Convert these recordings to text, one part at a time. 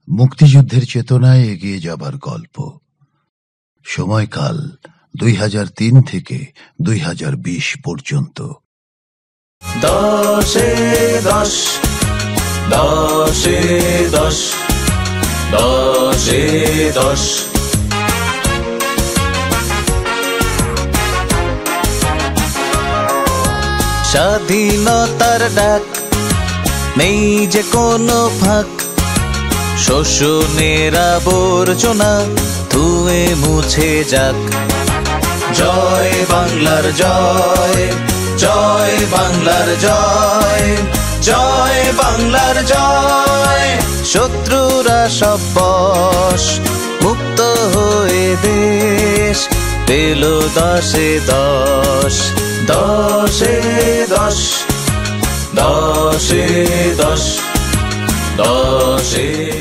মুক্তিযুদ্ধের চেতনায় এগিয়ে যাবার গল্প। সময়কাল 2003 থেকে 2020 পর্যন্ত। 10-10 10-10 10-10 স্বাধীনতার ডাক, নেই যে কোনো ফাঁক, শোষণের আবর্জনা ধুয়ে মুছে যাক। জয় বাংলার জয়, জয় বাংলার জয়, জয় বাংলার জয়। শত্রুরা সব বশ, মুক্ত হয়ে দেশ পেল 10-10 10-10 10-10 10-10।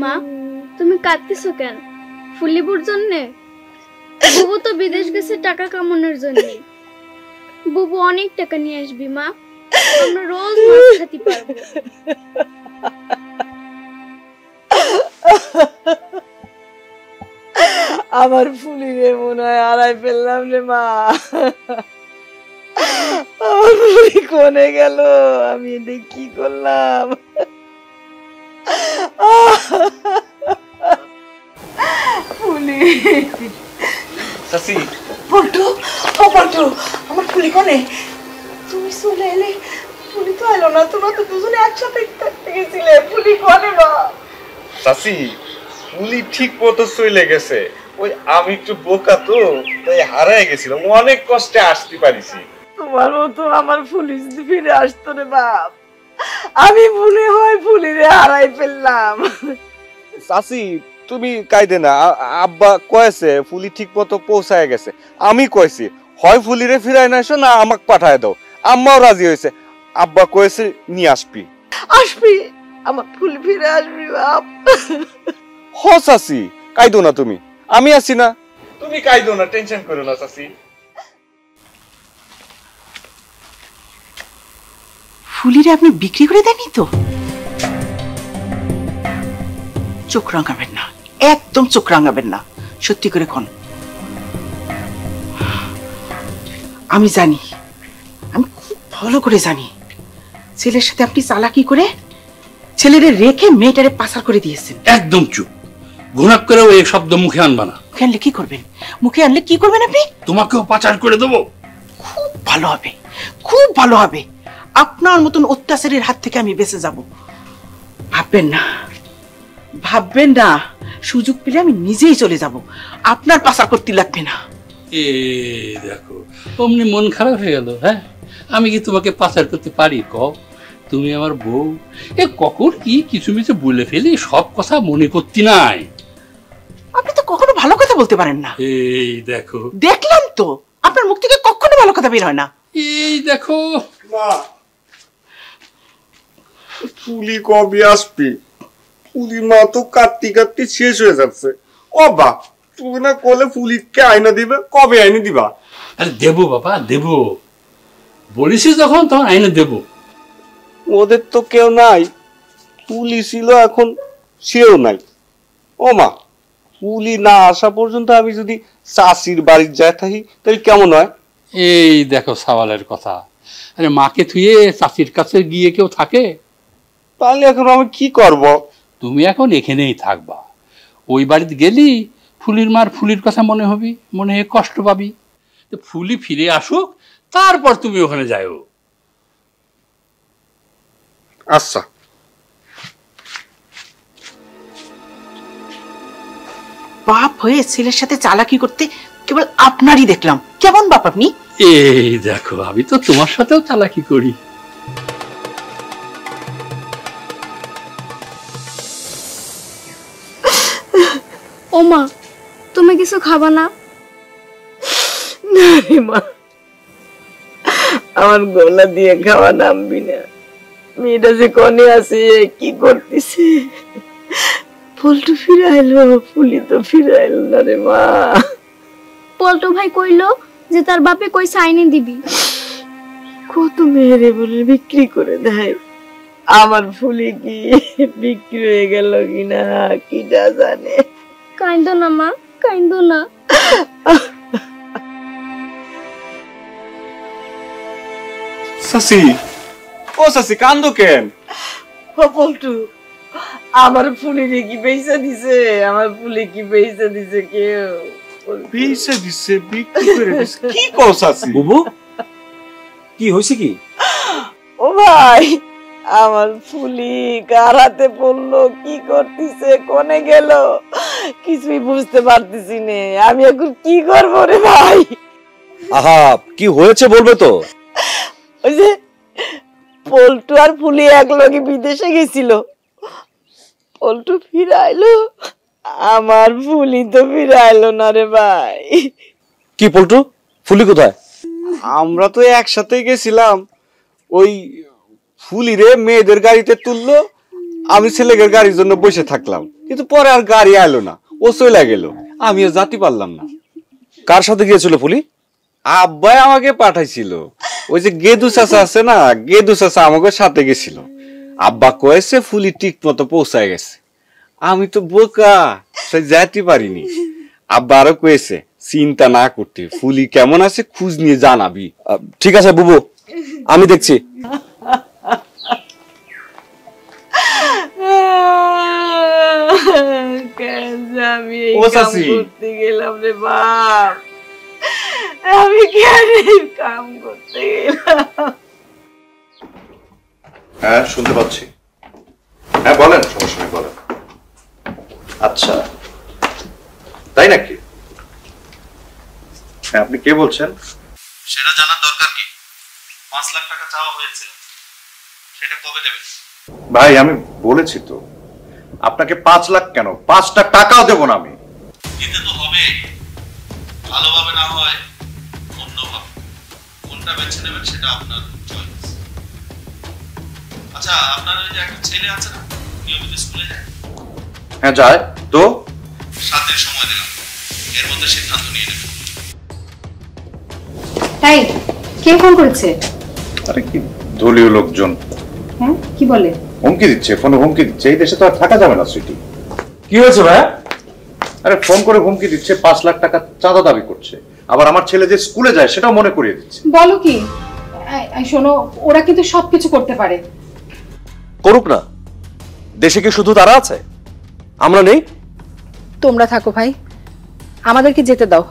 মা, তুমি কাঁদতেছো কেন? ফুলিবুর জন্যে? বুবু তো বিদেশ গেছে টাকা কামানোর জন্য। বুবু অনেক টাকা নিয়ে আসবি মা, আমরা রোজ মাছ খেতে পারবো। আমার ফুলি রে মনে হয় হারাই ফেললাম রে মা। আমার ফুলি কোনে গেল? আমি এটা কি করলাম? ফুলি চাচি, পল্টু, ও পল্টু, আমার ফুলি কোনে? তুমি চলে এলে, ফুলি তো এলো না। তোমরা তো দুজনে একসাথে থাকতে গেছিলে। ফুলি কোনে মা? চাচি, ফুলি ঠিক মতো চলে গেছে। ওই আমি একটু বোকা তো, তাই হারায় গেছিলাম। অনেক কষ্টে আসতে পারিছি। তোমার মতো আমার ফুলি যদি ফিরে আসতো রে বাপ, আমি মনে হয় ফুলি রে হারাই ফেললাম। চাচি, তুমি কাইদে না। আব্বা কয়েছে ফুলি ঠিক মতো পৌঁছায় গেছে। আমি কইছি হয় ফুলিরে ফিরাই না এসো, না আমাকে পাঠায় দাও। আম্মাও রাজি হয়েছে। আব্বা কয়েছে নিয়ে আসবি। আসবি? আমার ফুলি ফিরে আসবি বাপ? হ চাচি, কাইদো না তুমি, আমি আছি না। তুমি কাইদো না, টেনশন করো না চাচি। ফুলিরে আপনি বিক্রি করে দেননি তো? চোখ রাঙাবেন না, একদম চোখ রাঙাবেন না। সত্যি করে কোন? আমি জানি, আমি খুব ভালো করে জানি ছেলের সাথে আপনি চালাকি করে ছেলেরে রেখে মেয়েটারে পাচার করে দিয়েছেন। একদম চুপ। ঘুণাক করেও এই শব্দ মুখে আনবা না। মুখে আনলে কি করবেন? মুখে আনলে কি করবেন আপনি? তোমাকেও পাচার করে দেবো। খুব ভালো হবে, খুব ভালো হবে। আপনার মতন অত্যাচারের হাত থেকে আমি বেঁচে যাব। ভাববেন না, ভাববেন না। সুযোগ পেলে আমি নিজেই চলে যাব, আপনার পাচার করতে লাগবে না। এ দেখো, অমনি মন খারাপ হয়ে গেল। হ্যাঁ, আমি কি তোমাকে পাচার করতে পারি? কও, তুমি আমার বউ। এ কখন কি কিছু মিছু বলে ফেলি, সব কথা মনে করতে নাই। আপনি তো কখনো ভালো কথা বলতে পারেন না। এই দেখো, দেখলাম তো, আপনার মুখ থেকে কখনো ভালো কথা বের হয় না। এই দেখো। মা, ফুলি কবে আসবি? ফুলি মা তো কাটতে কাটতে শেষ হয়ে যাচ্ছে। ও বা, তুমি না কলে ফুলিকে আইনা দিবে, কবে আইনে দিবা? আরে দেবো বাবা, দেবো। বলিস যখন তখন আইনে দেবো। ওদের তো কেউ নাই। ফুলি ছিল, এখন সেও নাই। ও মা, ফুলি না আসা পর্যন্ত আমি যদি চাষির বাড়ির যায় থাকি তাহলে কেমন হয়? এই দেখো সওয়ালের কথা। আরে মাকে থুয়ে চাষির কাছে গিয়ে কেউ থাকে? তাহলে এখন আমি কি করব? তুমি এখন এখানেই থাকবা। ওই বাড়িতে গেলি ফুলির মার ফুলির কথা মনে হবি, মনে হয়ে কষ্ট পাবি। তো ফুলি ফিরে আসুক, তারপর তুমি ওখানে যাও। আচ্ছা। বাপ হয়ে ছেলের সাথে চালাকি করতে কেবল আপনারই দেখলাম। কেমন বাপ আপনি? এই দেখো, আমি তো তোমার সাথেও চালাকি করি। ও মা, তুমি কিছু খাবা না? না রে রে মা, আমার গলা দিয়ে খাওয়া নামবি না। মেয়েটা যে কনে আছে, কি করতেছে? পল্টু ফিরে আইলো, ফুলি তো ফিরে আইলো না রে মা। পল্টু ভাই কইলো যে তার বাপে কই সাইনে দিবি। কত মেয়েরে বলে বিক্রি করে দেয়। আমার ফুলি কি বিক্রি হয়ে গেল কিনা কিটা জানে। কাইন্দো না মা, কাইন্দো না। সাসি, ও সাসি কান্দো কেন? ও পল্টু, আমার ফুলিরে কি পয়সা দিছে? আমার ফুলি কি পয়সা দিছে? কেউ পয়সা দিছে, বিক্রি করে দিছে? কি কও সাসি? বুবু, কি হয়েছে কি? ও ভাই, আমার ফুলি কার হাতে পড়লো, কি করতেছে, কোনে গেল, কিছুই বুঝতে পারতেছি না। আমি এখন কি করবো রে ভাই? আহা, কি হয়েছে বলবে তো? ওই যে পল্টু আর ফুলি একলগে বিদেশে গেছিল, পল্টু ফিরে আইলো, আমার ফুলি তো ফিরে আইলো না রে ভাই। কি পল্টু, ফুলি কোথায়? আমরা তো একসাথে গেছিলাম, ওই ফুলিরে মেয়েদের গাড়িতে তুললো, আমি ছেলেদের গাড়ির জন্য বসে থাকলাম, কিন্তু পরে আর গাড়ি আইলো না, ও চলে গেল, আমিও যেতে পারলাম না। কার সাথে গিয়েছিল ফুলি? আব্বাই আমাকে পাঠাইছিল, ওই যে গেদু চাচা আছে না, গেদু চাচা আমাকে সাথে গেছিল। আব্বা কয়েছে ফুলি ঠিক মতো পৌঁছায় গেছে, আমি তো বোকা, সে যেতে পারিনি। আব্বা আরো কয়েছে চিন্তা না করতে, ফুলি কেমন আছে খোঁজ নিয়ে জানাবি। ঠিক আছে বুবু, আমি দেখছি। আমি এই কাম করতে গেলাম রে বাপ, আমি কেন এই কাম করতে গেলাম? হ্যাঁ শুনতে পাচ্ছি। হ্যাঁ বলেন, সমস্যা নেই বলেন। আচ্ছা তাই নাকি? হ্যাঁ আপনি কে বলছেন? সেটা জানার দরকার কি? 5 লাখ টাকা চাওয়া হয়েছিল, সেটা কবে দেবেন? ভাই আমি বলেছি তো আপনাকে 5 লাখ কেন, 5টা টাকাও দেবো না আমি। দিতে তো হবে, ভালোভাবে না হয় অন্যভাবে, কোনটা বেছে নেবেন সেটা আপনার চয়েস। আচ্ছা আপনার ওই যে একটা ছেলে আছে না, নিয়মিত স্কুলে যায়? হ্যাঁ যায় তো। 7 দিন সময় দিলাম, এর মধ্যে সিদ্ধান্ত নিয়ে নেবেন। তাই কে ফোন করেছে? আরে কি দলীয় লোকজন। হ্যাঁ কি বলে? হুমকি দিচ্ছে, ফোনে হুমকি দিচ্ছে। এই দেশে তো আর থাকা যাবে না সুইটি। কি হয়েছে ভাই? আরে ফোন করে হুমকি দিচ্ছে, 5 লাখ টাকা চাঁদা দাবি করছে, আবার আমার ছেলে যে স্কুলে যায় সেটাও মনে করিয়ে দিচ্ছে। বলো কি? শোনো, ওরা কিন্তু সবকিছু করতে পারে। করুক না, দেশে কি শুধু তারা আছে, আমরা নেই? তোমরা থাকো ভাই, আমাদেরকে যেতে দাও।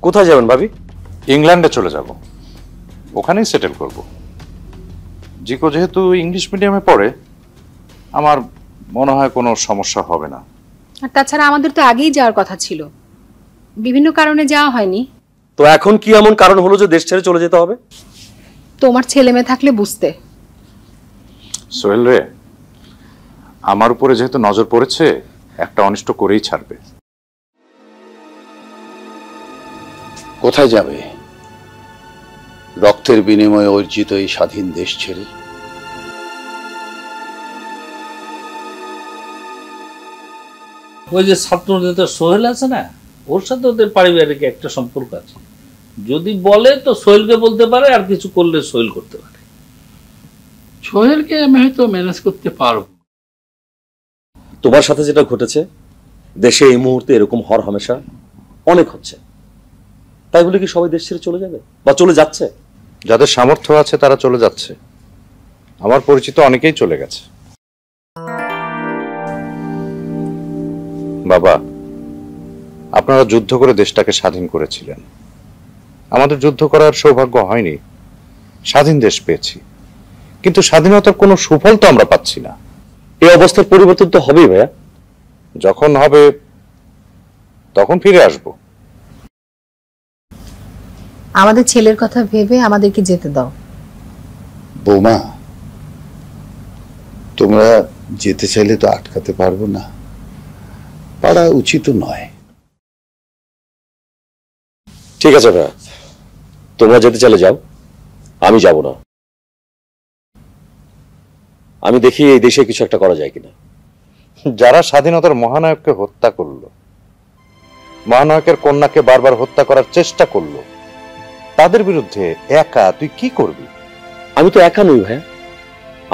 কোথায় যাবেন ভাবি? ইংল্যান্ডে চলে যাব, ওখানেই সেটেল করব। জিকো যেহেতু ইংলিশ মিডিয়ামে পড়ে, আমার মনে হয় কোনো সমস্যা হবে না। আর তাছাড়া আমাদের তো আগেই যাওয়ার কথা ছিল, বিভিন্ন কারণে যাওয়া হয়নি। তো এখন কি এমন কারণ হলো যে দেশ ছেড়ে চলে যেতে হবে? তোমার ছেলে মেয়ে থাকলে বুঝতে। সোহেল রে, আমার উপরে যেহেতু নজর পড়েছে, একটা অনিষ্ট করেই ছাড়বে। কোথায় যাবে রক্তের বিনিময়ে অর্জিত এই স্বাধীন দেশ ছেড়ে? ওই যে ছাত্র নেতা সোহেল আছে না, ওর সাথে ওদের পারিবারিক একটা সম্পর্ক আছে। যদি বলে তো সোহেলকে বলতে পারে, আর কিছু করলে সোহেল করতে পারে। সোহেলকে আমি হয়তো ম্যানেজ করতে পারবো। তোমার সাথে যেটা ঘটেছে দেশে এই মুহূর্তে এরকম হর হামেশা অনেক হচ্ছে, তাই বলে কি সবাই দেশ ছেড়ে চলে যাবে বা চলে যাচ্ছে? যাদের সামর্থ্য আছে তারা চলে যাচ্ছে, আমার পরিচিত অনেকেই চলে গেছে। বাবা, আপনারা যুদ্ধ করে দেশটাকে স্বাধীন করেছিলেন, আমাদের যুদ্ধ করার সৌভাগ্য হয়নি, স্বাধীন দেশ পেয়েছি, কিন্তু স্বাধীনতার কোনো সুফল তো আমরা পাচ্ছি না। এই অবস্থার পরিবর্তন তো হবেই ভাইয়া। যখন হবে তখন ফিরে আসবো। আমাদের ছেলের কথা ভেবে আমাদেরকে যেতে দাও। বৌমা, তোমরা যেতে চাইলে তো আটকাতে পারবো না, পারা উচিত নয়। ঠিক আছে ভাইয়া, তোমরা যেতে চলে যাও, আমি যাব না। আমি দেখি এই দেশে কিছু একটা করা যায় কিনা। যারা স্বাধীনতার মহানায়ককে হত্যা করলো, মহানায়কের কন্যাকে বারবার হত্যা করার চেষ্টা করলো, তাদের বিরুদ্ধে একা তুই কি করবি? আমি তো একা নই ভাই,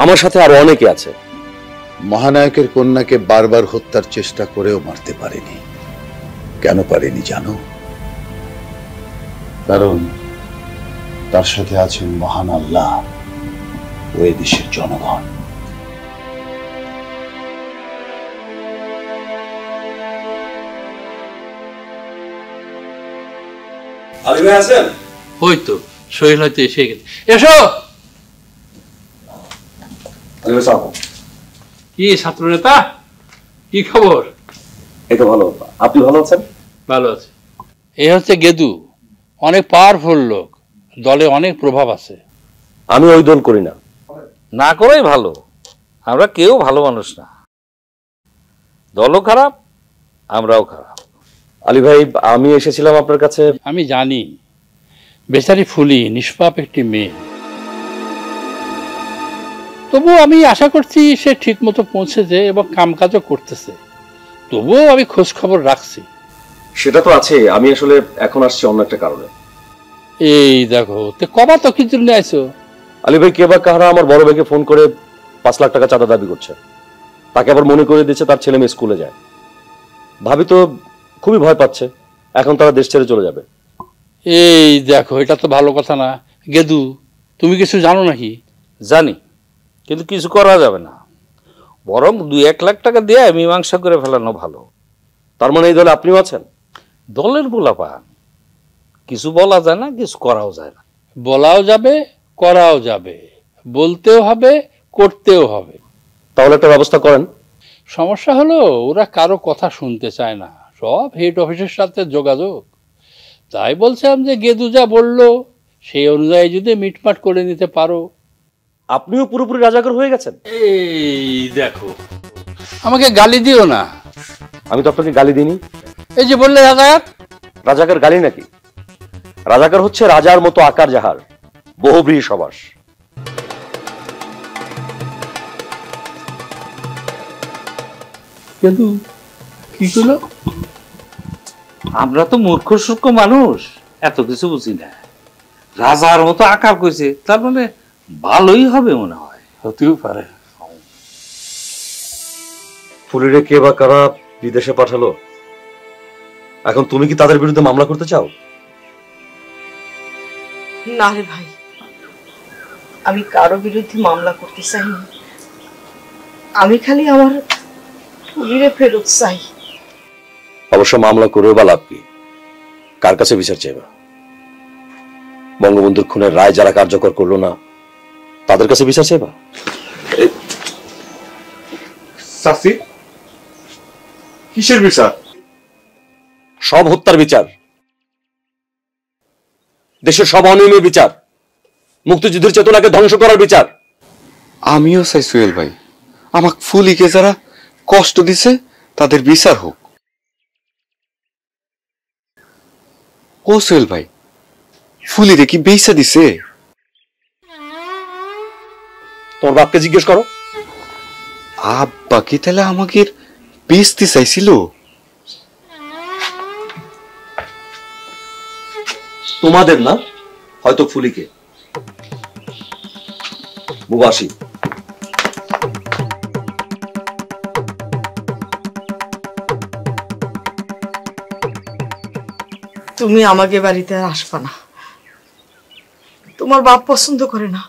আমার সাথে আরো অনেকে আছে। মহানায়কের কন্যাকে বারবার হত্যার চেষ্টা করেও মারতে পারেনি। কেন পারেনি জানো? কারণ তার সাথে আছেন মহান আল্লাহ ও এই দেশের জনগণ। আলী ভাই আছেন? ওই তো সোহেল হয়তো এসে গেছে। এসো। আলী ভাই সাহেব, কি ছাত্র নেতা, কি খবর? এই তো ভালো। আপনি ভালো আছেন? ভালো আছে। এ হচ্ছে গেদু, অনেক পাওয়ারফুল লোক, দলে অনেক প্রভাব আছে। আমি ওই দল করি না। না করাই ভালো, আমরা কেউ ভালো মানুষ না, দলও খারাপ আমরাও খারাপ। আলী ভাই, আমি এসেছিলাম আপনার কাছে। আমি জানি বেচারি ফুলি নিষ্পাপ একটি মেয়ে, তবুও আমি আশা করছি সে ঠিক মতো পৌঁছেছে এবং কামকাজও করতেছে। তবুও আমি খোঁজ খবর রাখছি। সেটা তো আছে, আমি আসলে এখন আসছি অন্য একটা কারণে। এই দেখো, তো কবা তো কি জন্য আইছো? আলী ভাই, কে বা কাহারা আমার বড় ভাইকে ফোন করে 5 লাখ টাকা চাঁদা দাবি করছে। তাকে আবার মনে করে দিচ্ছে তার ছেলে মেয়ে স্কুলে যায়। ভাবি তো খুবই ভয় পাচ্ছে, এখন তারা দেশ ছেড়ে চলে যাবে। এই দেখো, এটা তো ভালো কথা না। গেদু, তুমি কিছু জানো নাকি? জানি, কিন্তু কিছু করা যাবে না, বরং 2-1 লাখ টাকা দিয়ে মীমাংসা করে ফেলানো ভালো। তার মানে এই দলে আপনিও আছেন? দলের পোলাপান, কিছু বলা যায় না, কিছু করাও যায় না। বলাও যাবে, করাও যাবে, বলতেও হবে, করতেও হবে। তাহলে একটা ব্যবস্থা করেন। সমস্যা হলো ওরা কারো কথা শুনতে চায় না, সব হেড অফিসের সাথে যোগাযোগ। তাই বলছিলাম যে গেদু যা বললো সেই অনুযায়ী যদি মিটমাট করে নিতে পারো। আপনিও পুরোপুরি রাজাকার হয়ে গেছেন? এই দেখো, আমাকে গালি দিও না। আমি তো আপনাকে গালি দিইনি। এই যে বললে রাজাকার, রাজাকার গালি নাকি? রাজাকার হচ্ছে রাজার মতো আকার যাহার, বহুব্রীহি সবাস। গেদু কি করলো? আমরা তো মূর্খ সূর্খ মানুষ, এত কিছু বুঝি না। রাজার মতো আকার কইছে, তার মানে ভালোই হবে মনে হয়। হতেও পারে। ফুলিরে কে বা কারা বিদেশে পাঠালো, এখন তুমি কি তাদের বিরুদ্ধে মামলা করতে চাও? না রে ভাই, আমি কারো বিরুদ্ধে মামলা করতে চাই না। আমি খালি আমার ফুলিরে ফেরত চাই। অবশ্য মামলা করেও বা লাভ কি? কার কাছে বিচার চাইবা? বঙ্গবন্ধুর খুনের রায় যারা কার্যকর করলো না, তাদের কাছে বিচার চাইবা? সাসি, কিসের বিচার? সব হত্যার বিচার, দেশের সব অনিয়মের বিচার, মুক্তিযুদ্ধের চেতনাকে ধ্বংস করার বিচার। আমিও চাই সোহেল ভাই, আমাকে ফুলিকে যারা কষ্ট দিছে তাদের বিচার হোক। ও সোহেল ভাই, ফুলিরে কি বেইসা দিছে? তোমার বাপকে জিজ্ঞেস করো। আব্বা কি তাহলে আমাকে বেচতে চাইছিল? তোমাদের না, হয়তো ফুলিকে। বুবাসী, তুমি আমাকে বাড়িতে আর আসবা না। তোমার বাপ পছন্দ করে না,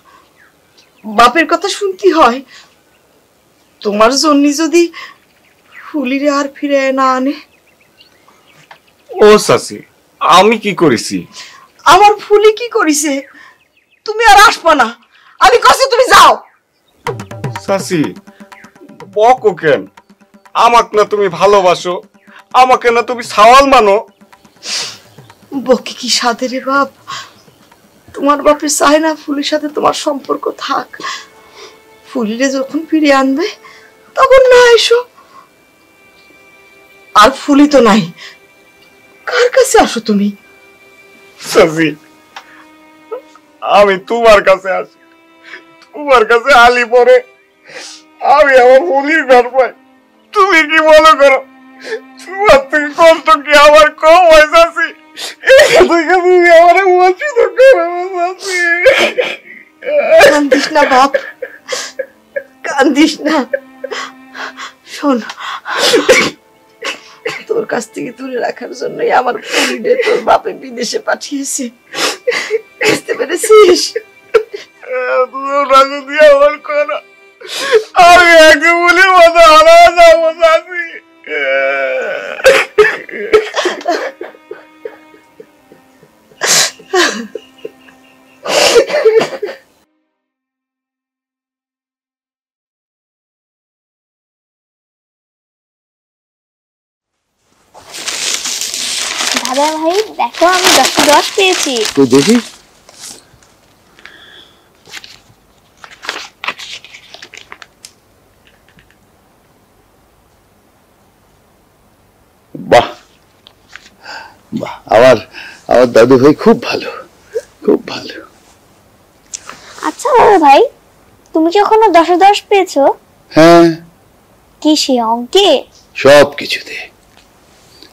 বাপের কথা শুনতে হয়। তোমার জন্য যদি ফুলিরে আর ফিরে না আনে। ও সাসি, আমি কি করেছি? আমার ফুলি কি করিছে? তুমি আর আসবা না, আমি কইছি তুমি যাও। সাসি, বকো কেন? আমাকে না তুমি ভালোবাসো, আমাকে না তুমি সাওয়াল মানো। বকে কি সাধে রে বাপ? তোমার বাপে চায় না ফুলির সাথে তোমার সম্পর্ক থাক। ফুলিরে যখন ফিরে আনবে তখন না এসো। আর ফুলি তো নাই, কার কাছে আসো তুমি? সাসি, আমি তোমার কাছে আসি, তোমার কাছে আলি পরে আমি আমার ফুলির ঘর পাই। তুমি কি মনে করো তোমার থেকে কষ্ট কি আমার কম হয়েছে? তুমি আমার বঞ্চিত করো। কান্দিস না বাপ, কান্দিস না। শোন, তোর কাছ থেকে দূরে রাখার জন্যই আমার ফুলিরে তোর বাপে বিদেশে পাঠিয়েছে, বুঝতে পেরেছিস? যদি আমার করো আমি একে বলি মতো হারা যাবো চাচি। দাদা ভাই দেখো, আমি 10 পেয়েছি। তুই দেখি। বাহ বাহ, আমার আমার দাদু ভাই খুব ভালো, খুব ভালো। আচ্ছা দাদা ভাই, তুমি কি এখনো 10 পেয়েছো? হ্যাঁ, কি সে অঙ্কে? সব কিছুতে।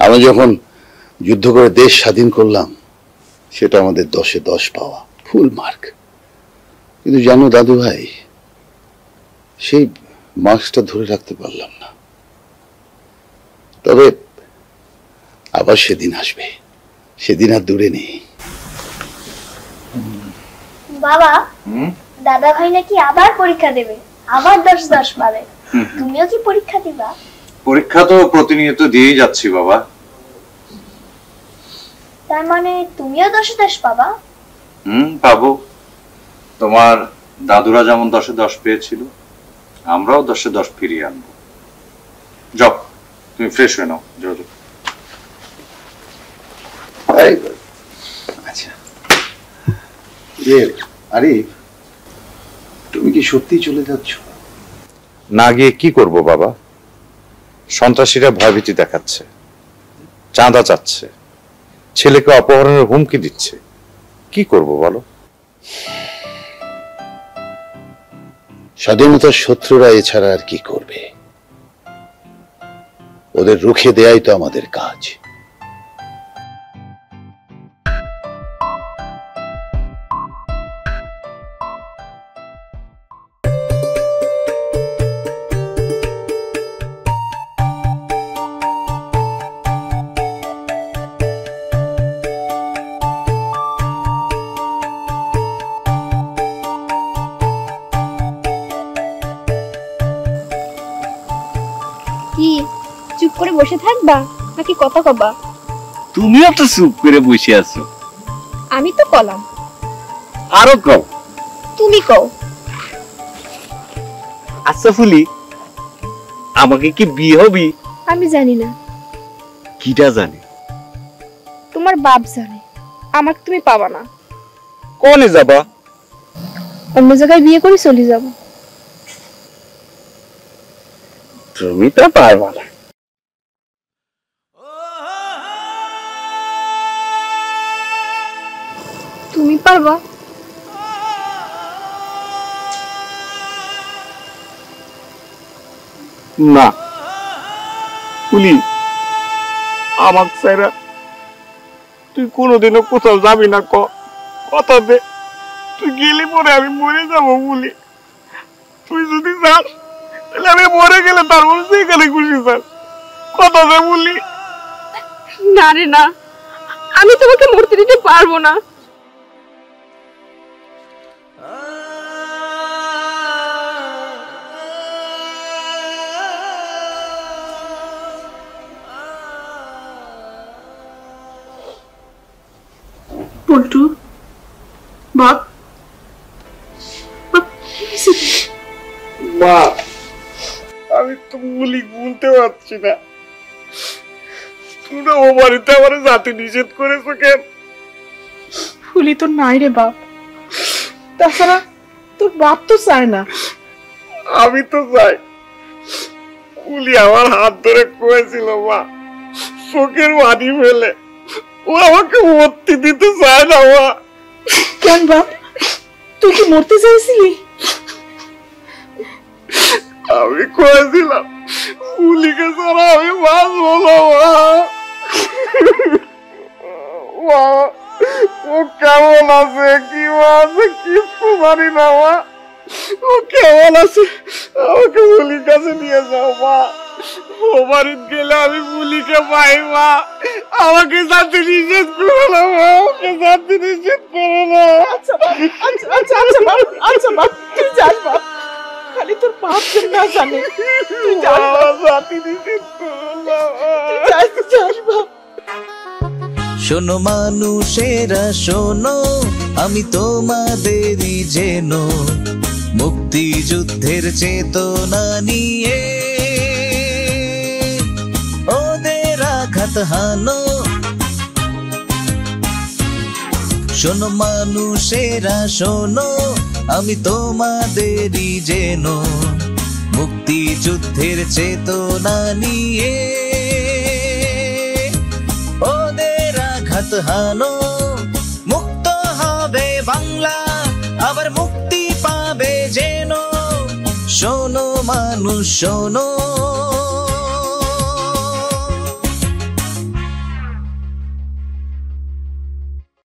আমরা যখন যুদ্ধ করে দেশ স্বাধীন করলাম, সেটা আমাদের 10-এ 10 পাওয়া, ফুল মার্ক। কিন্তু জানো দাদু ভাই, সেই মার্কসটা ধরে রাখতে পারলাম না। তবে আবার সেদিন আসবে, সেদিন আর দূরে নেই। বাবা, দাদা ভাই নাকি আবার পরীক্ষা দেবে, আবার 10 পাবে। তুমিও কি পরীক্ষা দিবা? পরীক্ষা তো প্রতিনিয়ত দিয়েই যাচ্ছি বাবা। তার মানে তুমিও 10 পাবা? পাবো। তোমার দাদুরা যেমন 10-এ 10 পেয়েছিল, আমরাও 10-এ 10 ফিরিয়ে আনবো। যাও, তুমি ফ্রেশ হয়ে নাও। যাও যাও। আচ্ছা, আরিফ, তুমি কি সত্যি চলে যাচ্ছ? না গিয়ে কি করব বাবা? সন্ত্রাসীরা ভয়ভীতি দেখাচ্ছে, চাঁদা চাচ্ছে, ছেলেকে অপহরণের হুমকি দিচ্ছে। কি করব বলো? স্বাধীনতার শত্রুরা এছাড়া আর কি করবে? ওদের রুখে দেয়াই তো আমাদের কাজ। কি চুপ করে বসে থাকবা নাকি কথা কবা? তুমিও তো চুপ করে বসে আছো। আমি তো কলাম। আরো কও। তুমি কও। আচ্ছা ফুলি, আমাকে কি বিয়ে হবি? আমি জানি না। কিটা জানে? তোমার বাপ জানে। আমাকে তুমি পাবা না। কোনে যাবা? অন্য জায়গায় বিয়ে করে চলে যাব। তুমি তো পারবা না। তুমি পারবা? না ফুলি, আমার ছাইরা তুই কোনোদিনও কোথাও যাবি না। কথা দে, তুই গেলে পরে আমি মরে যাবো ফুলি। তুই যদি যাস তাহলে আমি মরে গেলে তারপর সেখানে খুশি স্যার। কথা দে ফুলি। না রে না, আমি তোমাকে মরতে দিতে পারবো না। পল্টু, বাপ, মা, আমি তো বলতে পারছি না। তোমরা ও বাড়িতে আমার যাতে নিষেধ করেছো কেন? ফুলি তো নাই রে বাপ। তাছাড়া তোর বাপ তো চায় না। আমি তো চাই। কুলি আমার হাত ধরে কয়েছিল মা, চোখের পানি ফেলে ও আমাকে ভর্তি দিতে চায় না মা। কেন বাপ, তুই কি মরতে চাইছিলি? আমি কয়েছিলাম ফুলিকে ছাড়া আমি বাঁচবো না মা। ও কেমন আছে কি আছে কিছু জানি না মা। ও কেমন আছে আমাকে ফুলির কাছে নিয়ে যাও মা। ও বাড়িতে গেলে আমি ফুলিকে পাই মা। আমাকে যাতে নিষেধ করো না মা, আমাকে যাতে নিষেধ করো না। আচ্ছা বাপ, তুই যাস বাপ, খালি তোর বাপ যেন না জানে। তুই যাস বাপ, যাতে নিষেধ করো না। তুই যাস বাপ। শোনো মানুষেরা শোনো, আমি তোমাদেরই যেন মুক্তিযুদ্ধের চেতনা নিয়ে ওদের আঘাত হানো। শোনো মানুষেরা শোনো, আমি তোমাদেরই যেন মুক্তিযুদ্ধের চেতনা নিয়ে ওদের আঘাত হানো। মুক্ত হবে বাংলা, আবার মুক্তি পাবে যেন। শোনো মানুষ শোনো।